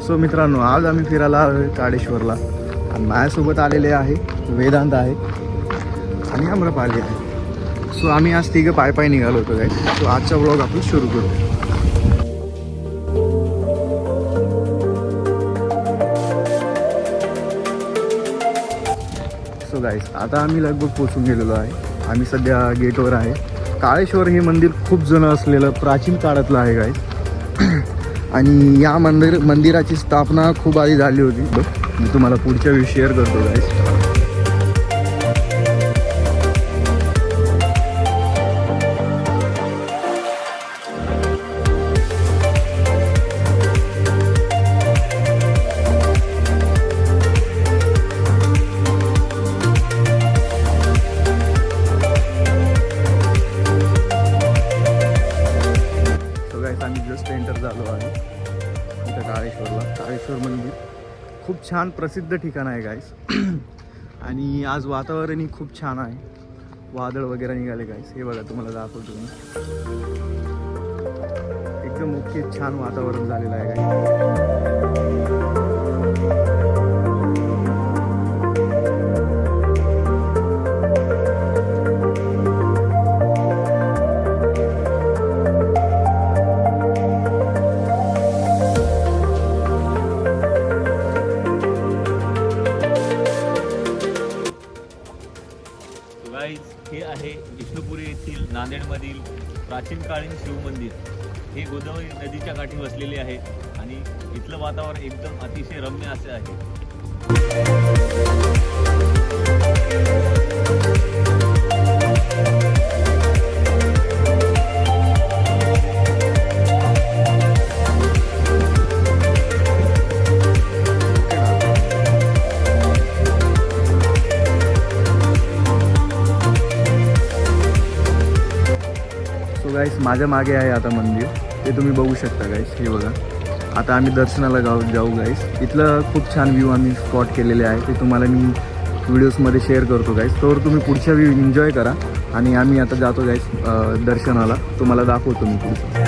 So मित्रांनो, आज आम्ही फिरायला आलो आहे काळेश्वरला आणि माझ्यासोबत आलेले आहे वेदांत आहे आणि आम्रपाली आहे. सो आम्ही आज तिघं पाय निघालो होतो काय. सो आजचा व्लॉग आपण सुरू करू. सो गाईस, आता आम्ही लगभग पोचून गेलेलो आहे. आम्ही सध्या गेटवर आहे. काळेश्वर हे मंदिर खूप जुनं असलेलं प्राचीन काळातलं आहे गाईस. आणि या मंदिराची स्थापना खूप आधी झाली होती. मी तुम्हाला पुढच्या वेळी शेअर करतो गाईस. आम्ही जस्ट एंटर झालो आहे इथं काळेश्वरला. काळेश्वर मंदिर खूप छान प्रसिद्ध ठिकाण आहे गाईस. आणि आज वातावरणही खूप छान आहे. वादळ वगैरे निघाले गाईस. हे बघा, तुम्हाला दाखवतो मी. एकदम ओके छान वातावरण झालेलं आहे गाईस. हे आहे विष्णुपुरी येथील नांदेडमधील प्राचीन कालीन शिवमंदिर. हे गोदावरी नदीच्या काठी वसलेले आहे आणि इथलं वातावरण एकदम अतिशय रम्य असे आहे. गाईस, माझ्या मागे आहे आता मंदिर. ते तुम्ही बघू शकता गाईस. हे बघा, आता आम्ही दर्शनाला जाऊ गाईस. इथलं खूप छान व्ह्यू आम्ही स्पॉट केलेले आहे. ते तुम्हाला मी व्हिडिओजमध्ये शेअर करतो गाईस. तर तुम्ही पुढच्या व्ह्यू एन्जॉय करा. आणि आम्ही आता जातो गाईस दर्शनाला. तुम्हाला दाखवतो मी पुढचं.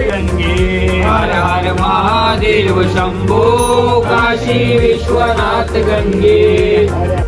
हर हर महादेव शंभो काशी विश्वनाथ गंगे